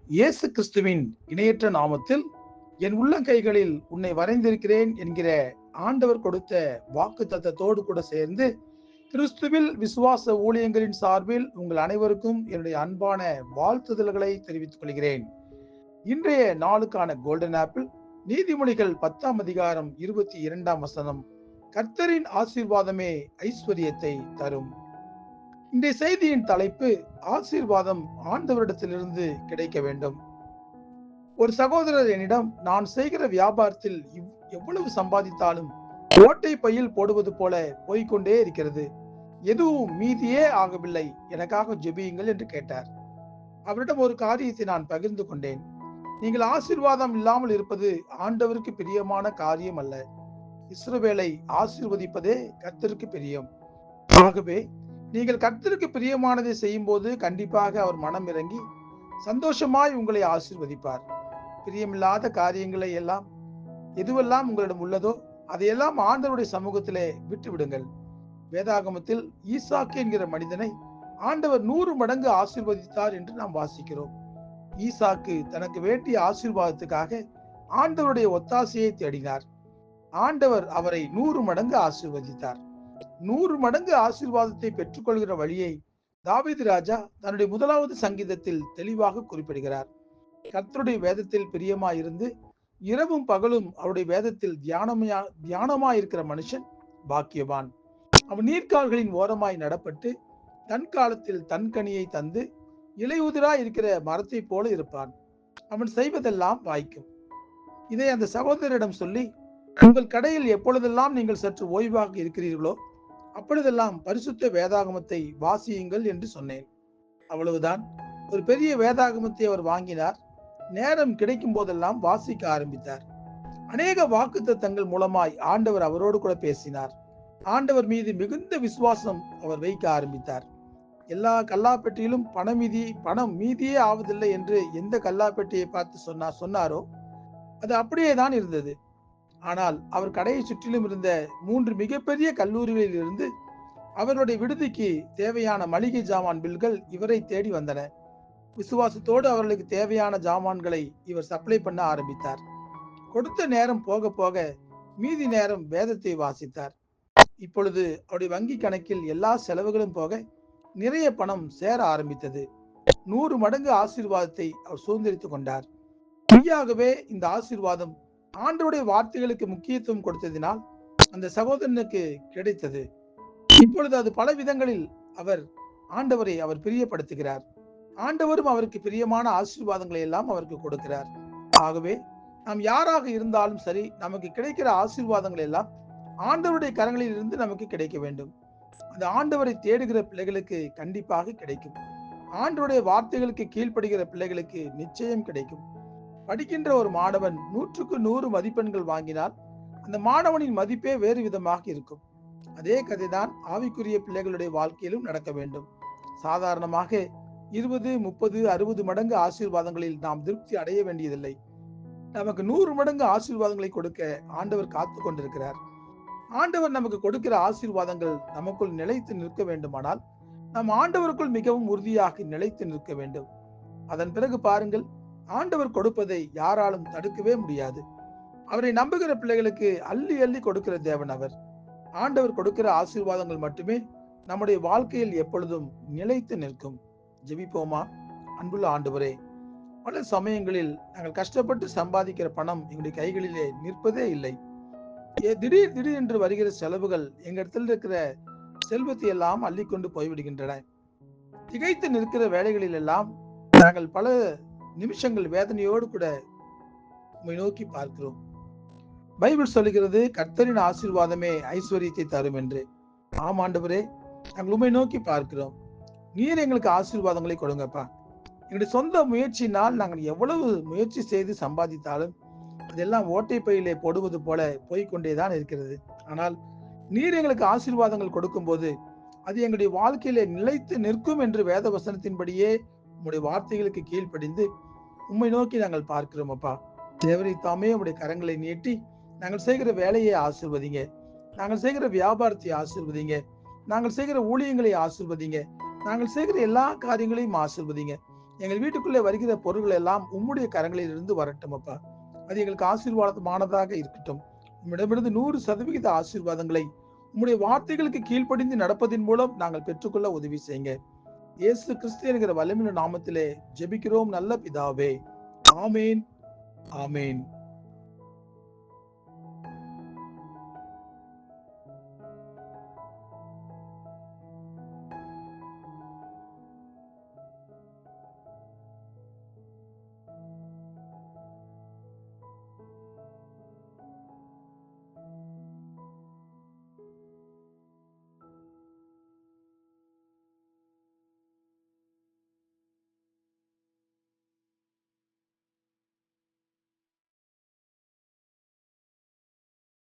இயேசு கிறிஸ்துவின் இணையற்ற நாமத்தில் என் உள்ளங்கைகளில் உன்னை வரைந்திருக்கிறேன் என்கிற ஆண்டவர் கொடுத்த வாக்கு தத்தத்தோடு கூட சேர்ந்து கிறிஸ்துவில் விசுவாச ஊழியங்களின் சார்பில் உங்கள் அனைவருக்கும் என்னுடைய அன்பான வாழ்த்துதல்களை தெரிவித்துக் கொள்கிறேன். இன்றைய நாளுக்கான கோல்டன் ஆப்பிள் நீதிமொழிகள் 10 22 கர்த்தரின் ஆசீர்வாதமே ஐஸ்வர்யத்தை தரும். இன்றைய செய்தியின் தலைப்பு ஆசீர்வாதம் ஆண்டவரிடத்திலிருந்து கிடைக்க வேண்டும். ஒரு சகோதரர் என்னிடம், நான் செய்கிற வியாபாரத்தில் எவ்வளவு சம்பாதித்தாலும் ஓட்டை பையில் போடுவது போல போய்கொண்டே இருக்கிறது, எதுவும் மீதியே ஆகவில்லை, எனக்காக ஜெபியுங்கள் என்று கேட்டார். அவரிடம் ஒரு காரியத்தை நான் பகிர்ந்து கொண்டேன். நீங்கள் ஆசீர்வாதம் இல்லாமல் இருப்பது ஆண்டவருக்கு பிரியமான காரியம் அல்ல. இஸ்ரவேலை ஆசீர்வதிப்பதே கர்த்தருக்கு பிரியம். ஆகவே நீங்கள் கர்த்தருக்கு பிரியமானதை செய்யும் போது கண்டிப்பாக அவர் மனம் இறங்கி சந்தோஷமாய் உங்களை ஆசீர்வதிப்பார். பிரியமில்லாத காரியங்களை எல்லாம், எதுவெல்லாம் உங்களிடம் உள்ளதோ அதையெல்லாம் ஆண்டவருடைய சமூகத்திலே விட்டு விடுங்கள். வேதாகமத்தில் ஈசாக்கு என்கிற மனிதனை ஆண்டவர் 100 மடங்கு ஆசீர்வதித்தார் என்று நாம் வாசிக்கிறோம். ஈசாக்கு தனக்கு வேண்டிய ஆசீர்வாதத்துக்காக ஆண்டவருடைய ஒத்தாசையை தேடினார். ஆண்டவர் அவரை 100 மடங்கு ஆசீர்வதித்தார். 100 மடங்கு ஆசீர்வாதத்தை பெற்றுக்கொள்கிற வழியை தாவீது ராஜா தன்னுடைய 1வது சங்கீதத்தில் தெளிவாக குறிப்பிடுகிறார். கர்த்தருடைய வேதத்தில் பிரியமாயிருந்து இரவும் பகலும் அவருடைய வேதத்தில் தியானமாயிருக்கிற மனுஷன் பாக்கியவான். அவன் நீர்க்கால்களின் ஓரமாய் நடப்பட்டு தன் காலத்தில் தன் கனியை தந்து இலையுதிராய் இருக்கிற மரத்தை போல இருப்பான். அவன் செய்வதெல்லாம் வாய்க்கும். இதை அந்த சகோதரரிடம் சொல்லி, உங்கள் கடையில் எப்பொழுதெல்லாம் நீங்கள் சற்று ஓய்வாக இருக்கிறீர்களோ அப்பொழுதெல்லாம் பரிசுத்த வேதாகமத்தை வாசியுங்கள் என்று சொன்னேன். அவ்வளவுதான். ஒரு பெரிய வேதாகமத்தை அவர் வாங்கினார். நேரம் கிடைக்கும் போதெல்லாம் வாசிக்க ஆரம்பித்தார். அநேக வாக்குத்தத்தங்கள் மூலமாய் ஆண்டவர் அவரோடு கூட பேசினார். ஆண்டவர் மீது மிகுந்த விசுவாசம் அவர் வைக்க ஆரம்பித்தார். எல்லா கல்லாப்பெட்டியிலும் பணம் மீதியே ஆவதில்லை என்று எந்த கல்லாப்பெட்டியை பார்த்து சொன்னாரோ அது அப்படியே தான் இருந்தது. ஆனால் அவர் கடையை சுற்றிலும் இருந்த 3 மிகப்பெரிய கல்லூரிகளில் இருந்து அவருடைய விடுதிக்கு தேவையான மளிகை ஜாமான் பில்கள் இவரை தேடி வந்தன. விசுவாசத்தோடு அவர்களுக்கு தேவையான ஜாமான்களை இவர் சப்ளை பண்ண ஆரம்பித்தார். கொடுத்த நேரம் போக போக மீதி நேரம் வேதத்தை வாசித்தார். இப்பொழுது அவருடைய வங்கி கணக்கில் எல்லா செலவுகளும் போக நிறைய பணம் சேர ஆரம்பித்தது. 100 மடங்கு ஆசீர்வாதத்தை அவர் சுதந்திரித்துக் கொண்டார். மெய்யாகவே இந்த ஆசீர்வாதம் ஆண்டவருடைய வார்த்தைகளுக்கு முக்கியத்துவம் கொடுத்ததினால் அந்த சகோதரனுக்கு கிடைத்தது. இப்பொழுது அது பல விதங்களில் ஆண்டவரை அவர் பிரியப்படுத்துகிறார். ஆண்டவரும் அவருக்கு பிரியமான ஆசீர்வாதங்களை எல்லாம் அவருக்கு கொடுக்கிறார். ஆகவே நாம் யாராக இருந்தாலும் சரி, நமக்கு கிடைக்கிற ஆசீர்வாதங்கள் எல்லாம் ஆண்டவருடைய கரங்களில் இருந்து நமக்கு கிடைக்க வேண்டும். அந்த ஆண்டவரை தேடுகிற பிள்ளைகளுக்கு கண்டிப்பாக கிடைக்கும். ஆண்டவருடைய வார்த்தைகளுக்கு கீழ்ப்படுகிற பிள்ளைகளுக்கு நிச்சயம் கிடைக்கும். படிக்கின்ற ஒரு மாணவன் 100க்கு 100 மதிப்பெண்கள் வாங்கினால் அந்த மாணவனின் மதிப்பே வேறு விதமாக இருக்கும். அதே கதைதான் ஆவிக்குரிய பிள்ளைகளுடைய வாழ்க்கையிலும் நடக்க வேண்டும். சாதாரணமாக 20, 30, 60 மடங்கு ஆசீர்வாதங்களில் நாம் திருப்தி அடைய வேண்டியதில்லை. நமக்கு 100 மடங்கு ஆசீர்வாதங்களை கொடுக்க ஆண்டவர் காத்து கொண்டிருக்கிறார். ஆண்டவர் நமக்கு கொடுக்கிற ஆசீர்வாதங்கள் நமக்குள் நிலைத்து நிற்க வேண்டுமானால் நாம் ஆண்டவருக்குள் மிகவும் உறுதியாக நிலைத்து நிற்க வேண்டும். அதன் பிறகு பாருங்கள், ஆண்டவர் கொடுப்பதை யாராலும் தடுக்கவே முடியாது. அவரை நம்புகிற பிள்ளைகளுக்கு அள்ளி அள்ளி கொடுக்கிற தேவன் அவர். ஆண்டவர் கொடுக்கிற ஆசீர்வாதங்கள் மட்டுமே நம்முடைய வாழ்க்கையில் எப்பொழுதும் நிலைத்து நிற்கும். ஜெபிப்போமா? அன்புள்ள ஆண்டவரே, பல சமயங்களில் நாங்கள் கஷ்டப்பட்டு சம்பாதிக்கிற பணம் எங்களுடைய கைகளிலே நிற்பதே இல்லை. திடீர் என்று வருகிற செலவுகள் எங்களிடத்தில் இருக்கிற செல்வத்தை எல்லாம் அள்ளிக்கொண்டு போய்விடுகின்றன. திகைத்து நிற்கிற வேலைகளில் எல்லாம் நாங்கள் பல நிமிஷங்கள் வேதனையோடு கூட உம்மை நோக்கி பார்க்கிறோம். பைபிள் சொல்லுகிறது, கர்த்தரின் ஆசீர்வாதமே ஐஸ்வர்யத்தை தரும் என்று. ஆம் ஆண்டவரே, நாங்கள் உம்மை நோக்கி பார்க்கிறோம். நீர் எங்களுக்கு ஆசீர்வாதங்களை கொடுங்கப்பா. எங்களுடைய சொந்த முயற்சியினால் நாங்கள் எவ்வளவு முயற்சி செய்து சம்பாதித்தாலும் அதெல்லாம் ஓட்டை பையிலே போடுவது போல போய்கொண்டேதான் இருக்கிறது. ஆனால் நீர் எங்களுக்கு ஆசீர்வாதங்கள் கொடுக்கும் போது அது எங்களுடைய வாழ்க்கையிலே நிலைத்து நிற்கும் என்று வேத வசனத்தின்படியே உம்முடைய வார்த்தைகளுக்கு கீழ்ப்படிந்து உம்மை நோக்கி நாங்கள் பார்க்கிறோம் அப்பா. தேவரை தாமே உம்முடைய கரங்களை நீட்டி நாங்கள் செய்கிற வேலையை ஆசீர்வதிங்க. நாங்கள் செய்கிற வியாபாரத்தை ஆசீர்வதிங்க. நாங்கள் செய்கிற ஊழியங்களை ஆசீர்வதிங்க. நாங்கள் செய்கிற எல்லா காரியங்களையும் ஆசீர்வதிங்க. எங்கள் வீட்டுக்குள்ளே வருகிற பொருள்கள் எல்லாம் உம்முடைய கரங்களில் இருந்து வரட்டும் அப்பா. அது எங்களுக்கு ஆசீர்வாதமானதாக இருக்கட்டும். உம்மிடமிருந்து 100% ஆசீர்வாதங்களை உம்முடைய வார்த்தைகளுக்கு கீழ்ப்படிந்து நடப்பதின் மூலம் நாங்கள் பெற்றுக்கொள்ள உதவி செய்யுங்க. இயேசு கிறிஸ்து என்கிற வல்லமையுள்ள நாமத்திலே ஜெபிக்கிறோம் நல்ல பிதாவே. ஆமேன், ஆமேன்.